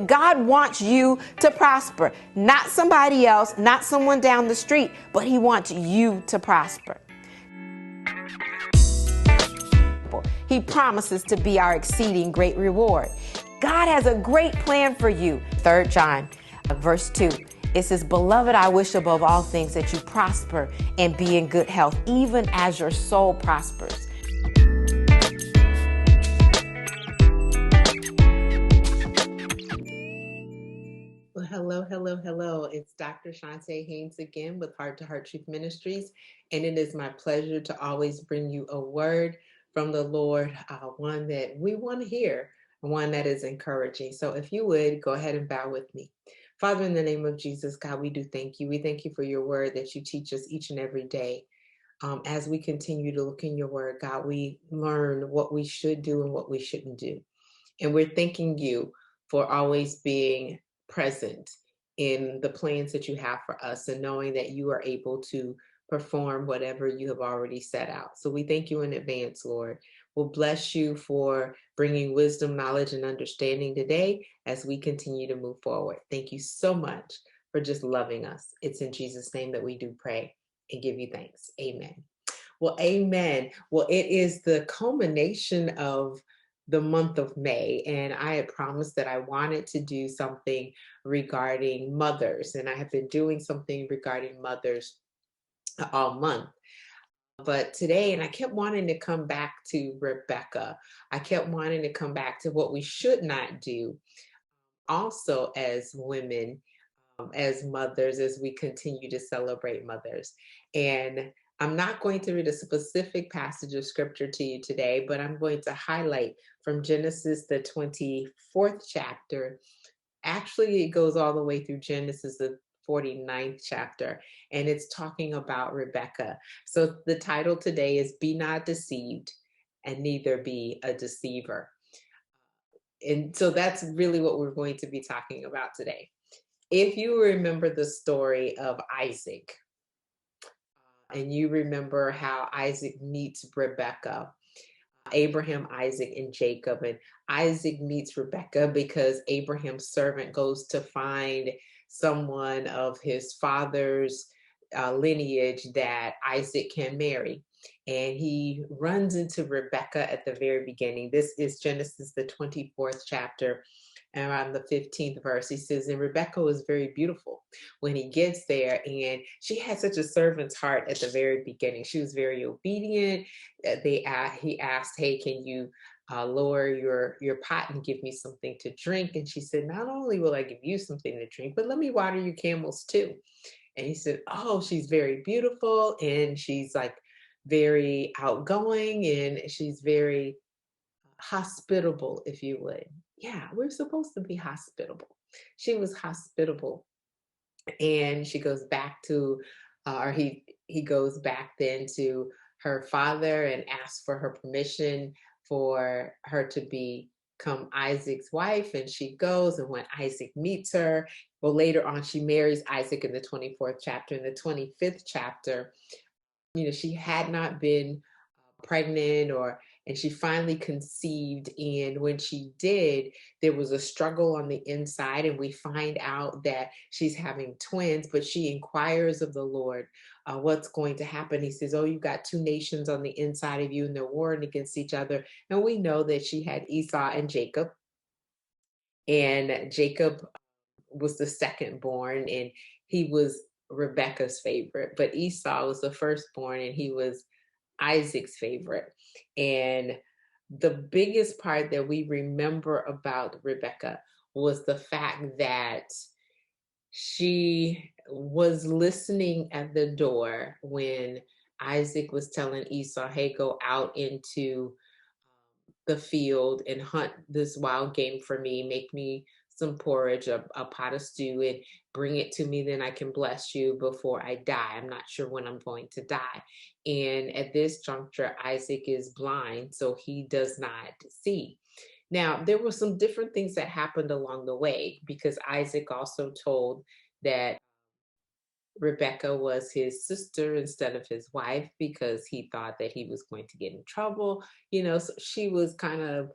that God wants you to prosper. Not somebody else, not someone down the street, but he wants you to prosper. He promises to be our exceeding great reward. God has a great plan for you. 3 John, verse 2. It says, "Beloved, I wish above all things that you prosper and be in good health, even as your soul prospers." Well, hello. It's Dr. Chonta Haynes again with Heart Truth Ministries. And it is my pleasure to always bring you a word from the Lord, one that we want to hear, one that is encouraging. So if you would, go ahead and bow with me. Father, in the name of Jesus, God, we do thank you. We thank you for your word that you teach us each and every day. As we continue to look in your word, God, we learn what we should do and what we shouldn't do. And we're thanking you for always being present in the plans that you have for us and knowing that you are able to perform whatever you have already set out. So we thank you in advance, Lord. We'll bless you for bringing wisdom, knowledge, and understanding today as we continue to move forward. Thank you so much for just loving us. It's in Jesus' name that we do pray and give you thanks. Amen. Well, amen. Well, it is the culmination of the month of May, and I had promised that I wanted to do something regarding mothers, and I have been doing something regarding mothers all month. But today, and I kept wanting to come back to Rebecca. I kept wanting to come back to what we should not do also as women, as mothers, as we continue to celebrate mothers. And I'm not going to read a specific passage of scripture to you today, but I'm going to highlight from Genesis, the 24th chapter. Actually, it goes all the way through Genesis, the 49th chapter, and it's talking about Rebecca. So the title today is "Be Not Deceived, and Neither Be a Deceiver." And so that's really what we're going to be talking about today. If you remember the story of Isaac, and you remember how Isaac meets Rebecca, Abraham, Isaac, and Jacob, and Isaac meets Rebecca because Abraham's servant goes to find someone of his father's lineage that Isaac can marry. And he runs into Rebecca at the very beginning. This is Genesis, the 24th chapter, and around the 15th verse. He says, "And Rebecca was very beautiful when he gets there, and she had such a servant's heart at the very beginning. She was very obedient. He asked, 'Hey, can you lower your pot and give me something to drink?' And she said, 'Not only will I give you something to drink, but let me water your camels too.' And he said, 'Oh, she's very beautiful, and she's like very outgoing, and she's very hospitable,' if you would." Yeah, we're supposed to be hospitable. She was hospitable. And she goes back to, or he goes back then to her father and asks for her permission for her to become Isaac's wife. And she goes, and when Isaac meets her, well, later on, she marries Isaac in the 24th chapter. In the 25th chapter, she had not been pregnant, and she finally conceived. And when she did, there was a struggle on the inside, and we find out that she's having twins, but she inquires of the Lord what's going to happen. He says, "Oh, you've got two nations on the inside of you, and they're warring against each other." And we know that she had Esau and Jacob, and Jacob was the second born, and he was Rebecca's favorite, but Esau was the firstborn, and he was Isaac's favorite. And the biggest part that we remember about Rebecca was the fact that she was listening at the door when Isaac was telling Esau, "Hey, go out into the field and hunt this wild game for me. Make me some porridge, a pot of stew, and bring it to me. Then I can bless you before I die. I'm not sure when I'm going to die." And at this juncture, Isaac is blind, so he does not see. Now, there were some different things that happened along the way, because Isaac also told that Rebecca was his sister instead of his wife, because he thought that he was going to get in trouble. So she was kind of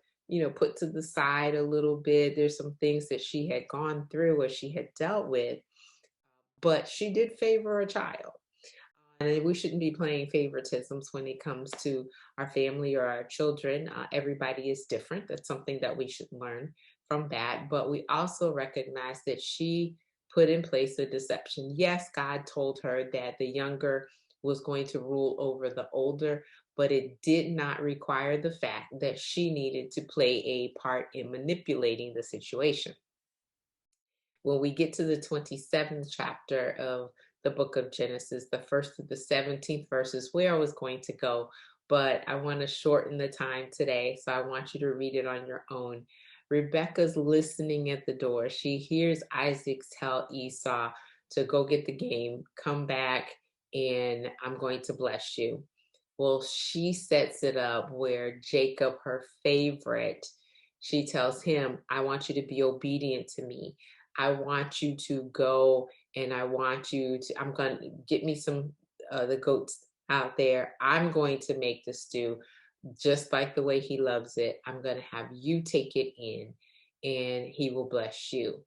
put to the side a little bit. There's some things that she had gone through or she had dealt with, but she did favor a child. And we shouldn't be playing favoritisms when it comes to our family or our children. Everybody is different. That's something that we should learn from that. But we also recognize that she put in place a deception. Yes, God told her that the younger was going to rule over the older, but it did not require the fact that she needed to play a part in manipulating the situation. When we get to the 27th chapter of the book of Genesis, the first to the 17th verse is where I was going to go, but I want to shorten the time today, so I want you to read it on your own. Rebecca's listening at the door. She hears Isaac tell Esau to go get the game, come back, and I'm going to bless you. Well, she sets it up where Jacob, her favorite, she tells him, I want you to be obedient to me. I want you to go and I'm going to get me some, the goats out there. I'm going to make the stew just like the way he loves it. I'm going to have you take it in and he will bless you.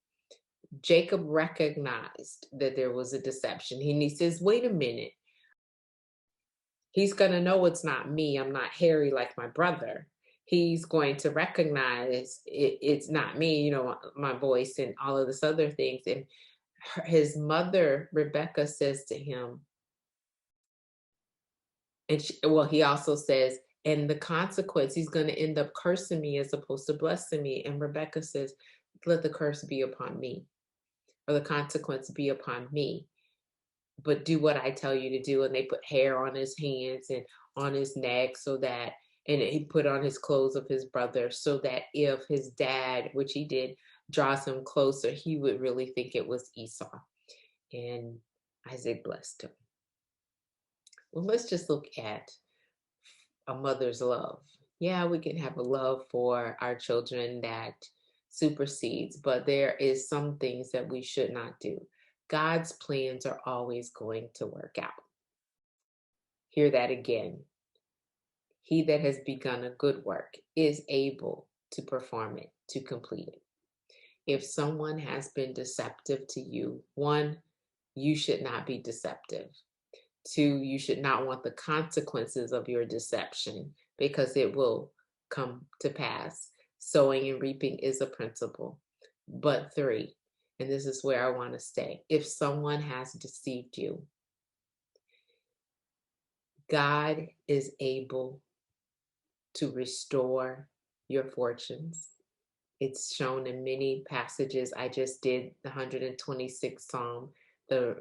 Jacob recognized that there was a deception. He says, wait a minute. He's going to know it's not me. I'm not hairy like my brother. He's going to recognize it's not me, my voice and all of this other things. And his mother, Rebecca, says to him, and he also says, and the consequence, he's going to end up cursing me as opposed to blessing me. And Rebecca says, let the curse be upon me, or the consequence be upon me. But do what I tell you to do. And they put hair on his hands and on his neck and he put on his clothes of his brother so that if his dad, which he did, draws him closer, he would really think it was Esau. And Isaac blessed him. Well, let's just look at a mother's love. Yeah, we can have a love for our children that supersedes, but there is some things that we should not do. God's plans are always going to work out. Hear that again. He that has begun a good work is able to perform it, to complete it. If someone has been deceptive to you, 1, you should not be deceptive. 2, you should not want the consequences of your deception because it will come to pass. Sowing and reaping is a principle. But 3, and this is where I want to stay, if someone has deceived you, God is able to restore your fortunes. It's shown in many passages. I just did the 126th Psalm. The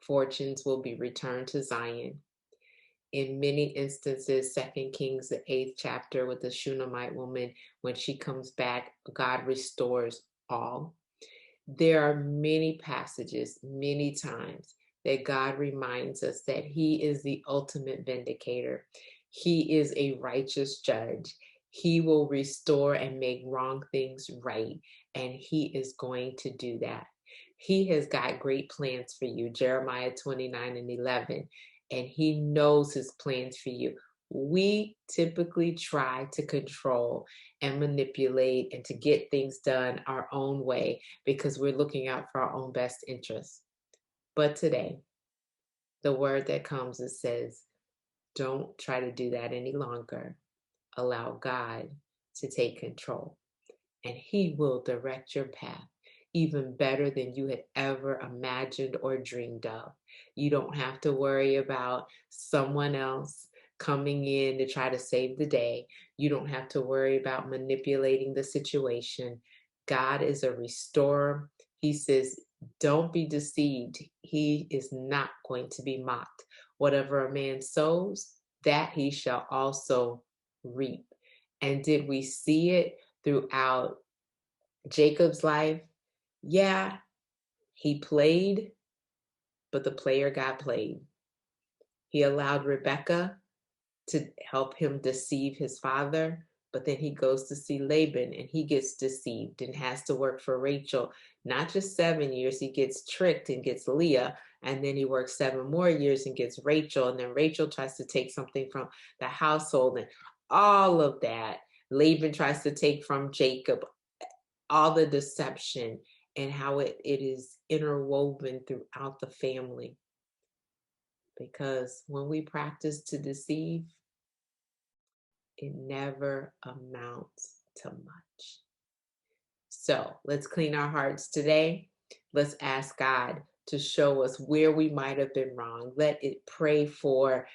fortunes will be returned to Zion. In many instances, 2 Kings, the 8th chapter with the Shunammite woman, when she comes back, God restores all. There are many passages, many times, that God reminds us that he is the ultimate vindicator. He is a righteous judge. He will restore and make wrong things right, and he is going to do that. He has got great plans for you, Jeremiah 29:11, and he knows his plans for you. We typically try to control and manipulate and to get things done our own way because we're looking out for our own best interests. But today, the word that comes, it says, don't try to do that any longer. Allow God to take control, and he will direct your path even better than you had ever imagined or dreamed of. You don't have to worry about someone else coming in to try to save the day. You don't have to worry about manipulating the situation. God is a restorer. He says, don't be deceived. He is not going to be mocked. Whatever a man sows, that he shall also reap. And did we see it throughout Jacob's life? Yeah, he played, but the player got played. He allowed Rebecca to help him deceive his father, but then he goes to see Laban and he gets deceived and has to work for Rachel, not just 7 years. He gets tricked and gets Leah, and then he works 7 more years and gets Rachel, and then Rachel tries to take something from the household and all of that. Laban tries to take from Jacob, all the deception and how it is interwoven throughout the family. Because when we practice to deceive, it never amounts to much. So let's clean our hearts today. Let's ask God to show us where we might have been wrong. Let it pray for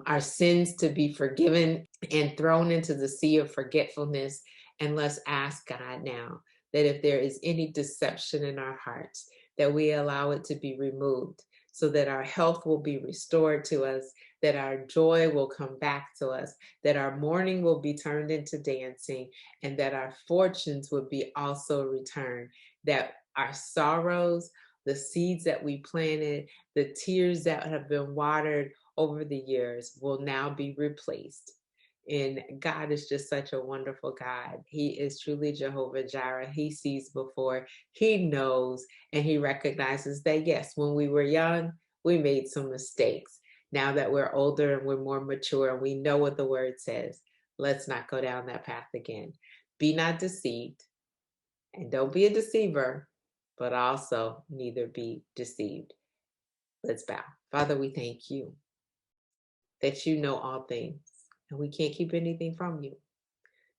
our sins to be forgiven and thrown into the sea of forgetfulness. And let's ask God now that if there is any deception in our hearts, that we allow it to be removed so that our health will be restored to us, that our joy will come back to us, that our mourning will be turned into dancing, and that our fortunes would be also returned, that our sorrows, the seeds that we planted, the tears that have been watered over the years will now be replaced. And God is just such a wonderful God. He is truly Jehovah Jireh. He sees before, he knows, and he recognizes that, yes, when we were young, we made some mistakes. Now that we're older and we're more mature and we know what the word says, let's not go down that path again. Be not deceived, and don't be a deceiver, but also neither be deceived. Let's bow. Father, we thank you that you know all things and we can't keep anything from you.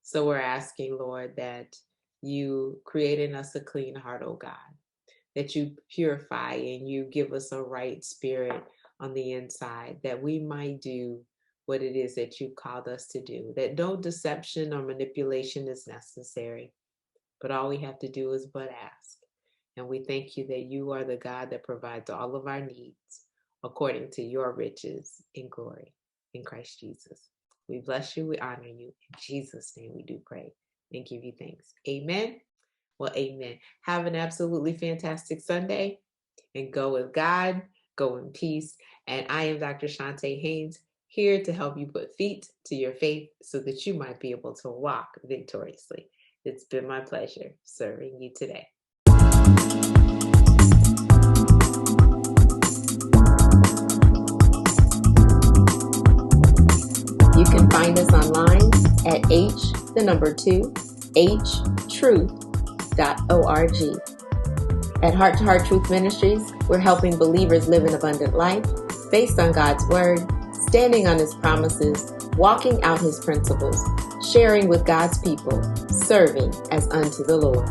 So we're asking, Lord, that you create in us a clean heart, oh God, that you purify and you give us a right spirit on the inside, that we might do what it is that you called us to do, that no deception or manipulation is necessary, but all we have to do is but ask. And we thank you that you are the God that provides all of our needs according to your riches in glory in Christ Jesus. We bless you. We honor you. In Jesus' name we do pray and give you thanks. Amen. Well, amen. Have an absolutely fantastic Sunday and go with God, go in peace. And I am Dr. Chonta Haynes, here to help you put feet to your faith so that you might be able to walk victoriously. It's been my pleasure serving you today. You can find us online at H2Truth.org. At Heart to Heart Truth Ministries, we're helping believers live an abundant life based on God's Word, standing on His promises, walking out His principles, sharing with God's people, serving as unto the Lord.